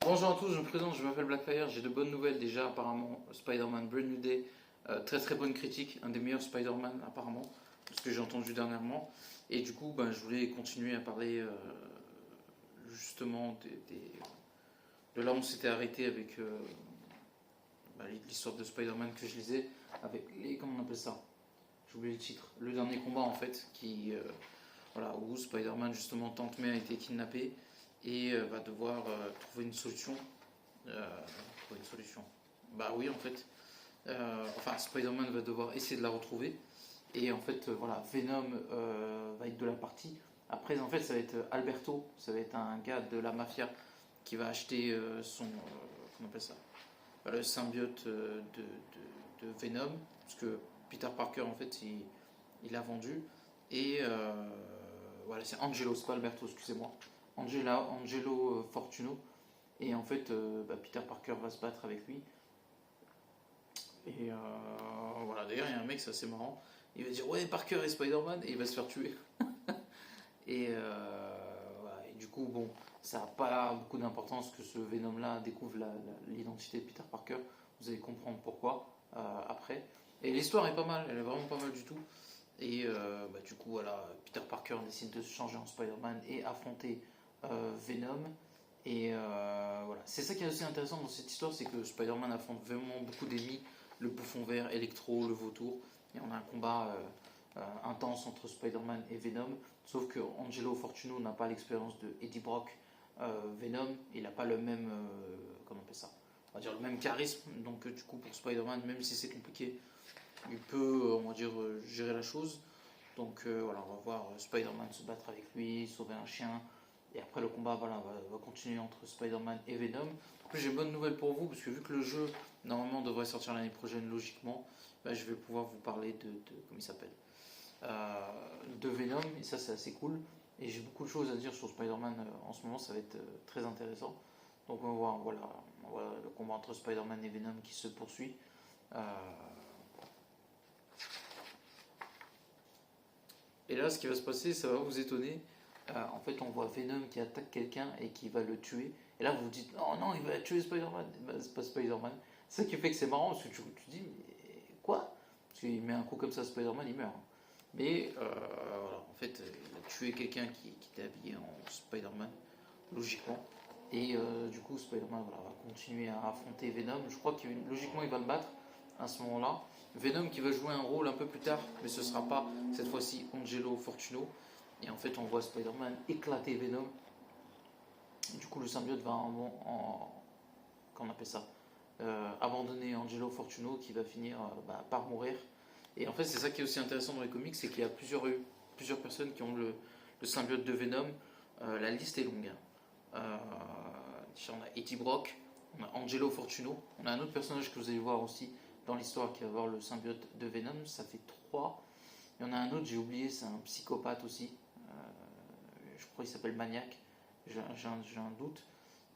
Bonjour à tous, je me présente, je m'appelle Blackfire, j'ai de bonnes nouvelles déjà apparemment, Spider-Man Brand New Day, très très bonne critique, un des meilleurs Spider-Man apparemment, de ce que j'ai entendu dernièrement, et du coup je voulais continuer à parler justement de là où on s'était arrêté avec l'histoire de Spider-Man que je lisais, avec les, comment on appelle ça, j'ai oublié le titre, le dernier combat en fait, voilà, où Spider-Man justement tante May a été kidnappé et va devoir trouver une solution. Trouver une solution. Bah oui, en fait. Enfin, Spider-Man va devoir essayer de la retrouver. Et en fait, voilà, Venom va être de la partie. Après, en fait, ça va être Alberto, ça va être un gars de la mafia qui va acheter comment on appelle ça, le symbiote de Venom, parce que Peter Parker, en fait, il l'a vendu. Et voilà, c'est Angelo, c'est pas Alberto, excusez-moi. Angelo Fortuno. Et en fait, Peter Parker va se battre avec lui. Et voilà, d'ailleurs, il y a un mec, c'est assez marrant. Il va dire ouais, Parker et Spider-Man, et il va se faire tuer. Et, voilà, et du coup, bon, ça n'a pas beaucoup d'importance que ce Venom-là découvre l'identité de Peter Parker. Vous allez comprendre pourquoi après. Et l'histoire est pas mal, elle est vraiment pas mal du tout. Et du coup, voilà, Peter Parker décide de se changer en Spider-Man et affronter Venom. Et voilà, c'est ça qui est aussi intéressant dans cette histoire, c'est que Spider-Man affronte vraiment beaucoup d'ennemis, le bouffon vert, Electro, le vautour, et on a un combat intense entre Spider-Man et Venom, sauf que Angelo Fortuno n'a pas l'expérience de Eddie Brock Venom, il n'a pas le même, comment on appelle ça, on va dire le même charisme, donc du coup pour Spider-Man, même si c'est compliqué, il peut, on va dire, gérer la chose. Donc voilà, on va voir Spider-Man se battre avec lui, sauver un chien. Et après le combat voilà, va continuer entre Spider-Man et Venom. En plus j'ai une bonne nouvelle pour vous, parce que vu que le jeu normalement devrait sortir l'année prochaine logiquement, je vais pouvoir vous parler comment il s'appelle, de Venom, et ça c'est assez cool. Et j'ai beaucoup de choses à dire sur Spider-Man en ce moment, ça va être très intéressant. Donc on voit le combat entre Spider-Man et Venom qui se poursuit. Euh, Et là, ce qui va se passer, ça va vous étonner. En fait, on voit Venom qui attaque quelqu'un et qui va le tuer. Et là, vous vous dites, non, non, il va tuer Spider-Man. Ben, c'est pas Spider-Man. C'est ça qui fait que c'est marrant, parce que tu dis, mais quoi? Parce qu'il met un coup comme ça, Spider-Man, il meurt. Mais voilà, en fait, il a tué quelqu'un qui était habillé en Spider-Man, logiquement. Et du coup, Spider-Man voilà, va continuer à affronter Venom. Je crois que logiquement, il va le battre à ce moment-là. Venom qui va jouer un rôle un peu plus tard, mais ce sera pas cette fois-ci Angelo Fortuno. Et en fait, on voit Spider-Man éclater Venom. Et du coup, le symbiote va qu'on appelle ça, abandonner Angelo Fortuno qui va finir par mourir. Et en fait, c'est ça qui est aussi intéressant dans les comics, c'est qu'il y a plusieurs personnes qui ont le symbiote de Venom. La liste est longue. On a Eddie Brock, on a Angelo Fortuno, on a un autre personnage que vous allez voir aussi dans l'histoire qui va avoir le symbiote de Venom, ça fait 3. Il y en a un autre, j'ai oublié, c'est un psychopathe aussi. Je crois qu'il s'appelle Maniac, j'ai un doute.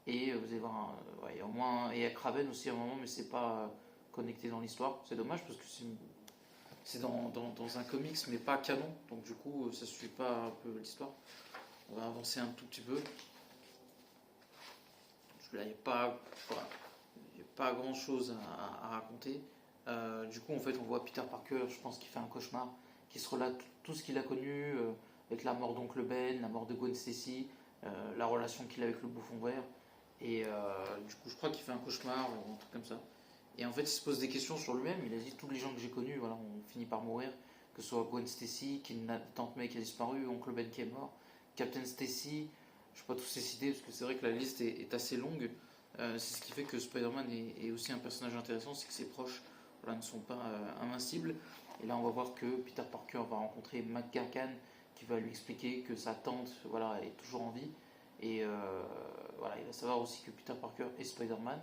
Et vous allez voir, ouais, il y a au moins, et il y a Kraven aussi à un moment, mais c'est pas connecté dans l'histoire. C'est dommage parce que c'est dans un comics, mais pas canon. Donc du coup, ça ne suit pas un peu l'histoire. On va avancer un tout petit peu. Parce que là, il n'y a pas, voilà, il y a pas grand chose à raconter. Du coup, en fait, on voit Peter Parker, je pense qu'il fait un cauchemar, qui se relate tout ce qu'il a connu, avec la mort d'Oncle Ben, la mort de Gwen Stacy, la relation qu'il a avec le bouffon vert. Et du coup, je crois qu'il fait un cauchemar ou un truc comme ça. Et en fait, il se pose des questions sur lui-même. Il a dit tous les gens que j'ai connus, voilà, ont fini par mourir. Que ce soit Gwen Stacy, Tante May qui a disparu, Oncle Ben qui est mort, Captain Stacy. Je ne vais pas tous les citer parce que c'est vrai que la liste est assez longue. C'est ce qui fait que Spider-Man est aussi un personnage intéressant, c'est que ses proches voilà, ne sont pas invincibles. Et là, on va voir que Peter Parker va rencontrer McGurkan qui va lui expliquer que sa tante voilà, est toujours en vie. Et voilà, il va savoir aussi que Peter Parker est Spider-Man.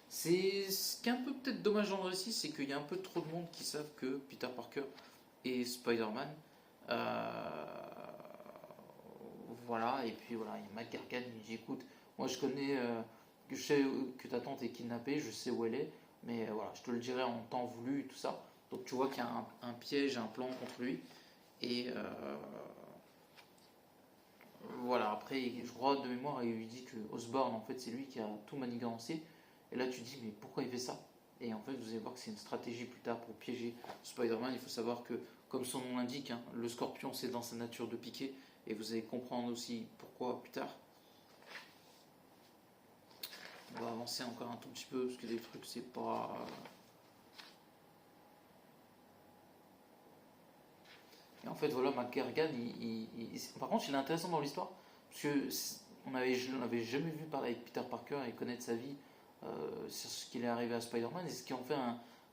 C'est ce qui est un peu peut-être dommage dans le récit, c'est qu'il y a un peu trop de monde qui savent que Peter Parker est Spider-Man. Euh, voilà, et puis voilà, il y a McGurgan qui dit écoute, moi je connais, je sais que ta tante est kidnappée, je sais où elle est, mais voilà, je te le dirai en temps voulu et tout ça. Donc tu vois qu'il y a un piège, un plan contre lui. Et Voilà, après, je crois de mémoire, il lui dit que Osborn, en fait, c'est lui qui a tout manigancé. Et là, tu te dis, mais pourquoi il fait ça? Et en fait, vous allez voir que c'est une stratégie plus tard pour piéger Spider-Man. Il faut savoir que, comme son nom l'indique, hein, le scorpion, c'est dans sa nature de piquer. Et vous allez comprendre aussi pourquoi plus tard. On va avancer encore un tout petit peu, parce que des trucs, c'est pas... Et en fait, voilà, McGargan, par contre, il est intéressant dans l'histoire, parce que je n'avais jamais vu parler avec Peter Parker et connaître sa vie sur ce qu'il est arrivé à Spider-Man, et ce qui en fait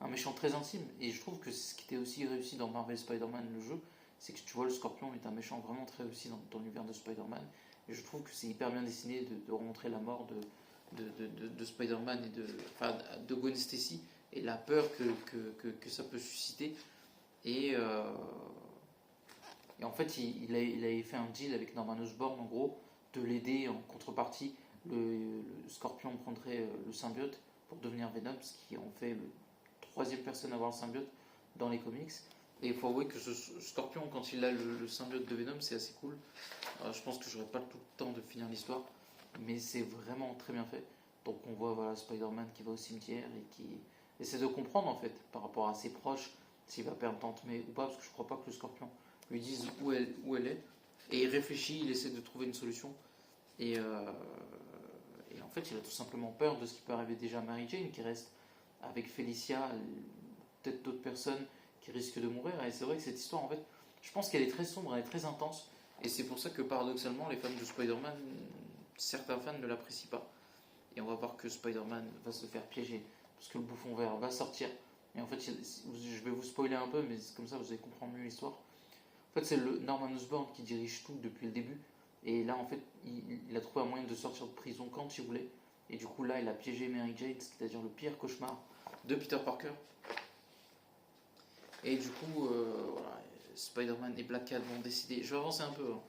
un méchant très intime. Et je trouve que c'est ce qui était aussi réussi dans Marvel Spider-Man, le jeu, c'est que tu vois, le Scorpion est un méchant vraiment très réussi dans l'univers de Spider-Man. Et je trouve que c'est hyper bien dessiné de remontrer la mort de Spider-Man et enfin, de Gwen Stacy, et la peur que ça peut susciter. Et, euh, et en fait, il avait fait un deal avec Norman Osborn, en gros, de l'aider en contrepartie. Le Scorpion prendrait le symbiote pour devenir Venom, ce qui en fait le troisième personne à avoir le symbiote dans les comics. Et il faut avouer que ce Scorpion, quand il a le symbiote de Venom, c'est assez cool. Je pense que j'aurais pas tout le temps de finir l'histoire, mais c'est vraiment très bien fait. Donc on voit voilà, Spider-Man qui va au cimetière et qui essaie de comprendre en fait par rapport à ses proches s'il va perdre Tante May ou pas, parce que je crois pas que le Scorpion lui dise où elle est. Et il réfléchit, il essaie de trouver une solution. Et, et en fait, il a tout simplement peur de ce qui peut arriver déjà à Mary Jane, qui reste avec Felicia, peut-être d'autres personnes qui risquent de mourir. Et c'est vrai que cette histoire, en fait, je pense qu'elle est très sombre, elle est très intense. Et c'est pour ça que paradoxalement, les fans de Spider-Man, certains fans ne l'apprécient pas. Et on va voir que Spider-Man va se faire piéger, parce que le bouffon vert va sortir. Et en fait, je vais vous spoiler un peu, mais comme ça vous allez comprendre mieux l'histoire. En fait, c'est le Norman Osborn qui dirige tout depuis le début. Et là, en fait, il a trouvé un moyen de sortir de prison quand il voulait. Et du coup, là, il a piégé Mary Jane, c'est-à-dire le pire cauchemar de Peter Parker. Et du coup, voilà, Spider-Man et Black Cat vont décider. Je vais avancer un peu. Hein.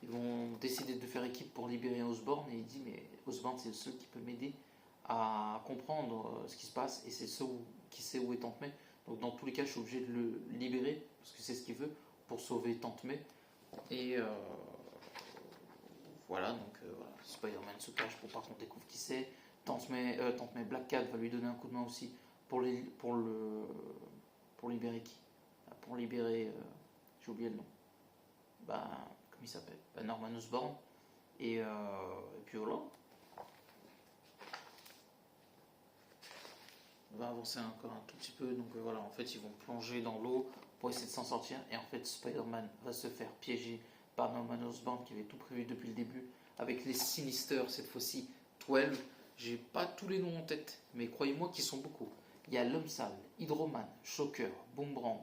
Ils vont décider de faire équipe pour libérer Osborn. Et il dit, mais Osborn, c'est le seul qui peut m'aider à comprendre ce qui se passe. Et c'est le seul qui sait où est Tante May. Donc, dans tous les cas, je suis obligé de le libérer, parce que c'est ce qu'il veut, pour sauver Tante May. Et voilà, donc voilà. Spider-Man se cache pour pas qu'on découvre qui c'est. Tante May, Black Cat va lui donner un coup de main aussi pour libérer qui? Pour libérer, j'ai oublié le nom. Bah, comment il s'appelle? Norman Osborn. Et puis voilà. On va avancer encore un tout petit peu. Donc voilà, en fait, ils vont plonger dans l'eau pour essayer de s'en sortir. Et en fait, Spider-Man va se faire piéger par Norman Osborn qui avait tout prévu depuis le début. Avec les Sinister, cette fois-ci 12. J'ai pas tous les noms en tête, mais croyez-moi qu'ils sont beaucoup. Il y a l'homme sale, Hydroman, Shocker, Boomerang,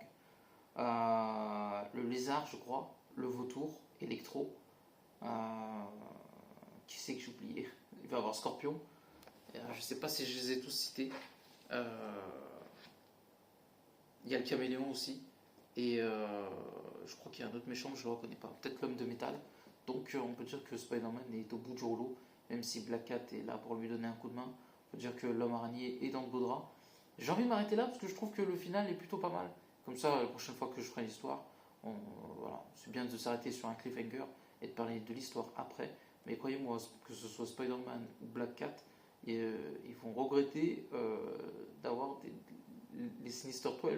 le lézard, je crois, le vautour, Electro. Qui c'est que j'ai oublié? Il va y avoir Scorpion. Je sais pas si je les ai tous cités. Il y a le caméléon aussi. Et je crois qu'il y a un autre méchant, mais je ne le reconnais pas. Peut-être l'homme de métal. Donc on peut dire que Spider-Man est au bout du rouleau. Même si Black Cat est là pour lui donner un coup de main. On peut dire que l'homme araignée est dans le beau drap. J'ai envie de m'arrêter là parce que je trouve que le final est plutôt pas mal. Comme ça, la prochaine fois que je ferai l'histoire, voilà, c'est bien de s'arrêter sur un cliffhanger et de parler de l'histoire après. Mais croyez-moi, que ce soit Spider-Man ou Black Cat, ils vont regretter d'avoir les Sinister 12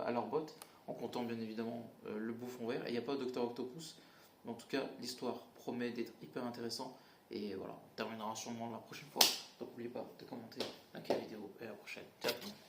à leur botte, en comptant bien évidemment le bouffon vert. Et il n'y a pas Docteur Octopus. Mais en tout cas, l'histoire promet d'être hyper intéressante. Et voilà, on terminera sûrement la prochaine fois. Donc n'oubliez pas de commenter, liker la vidéo et à la prochaine. Ciao tout le monde.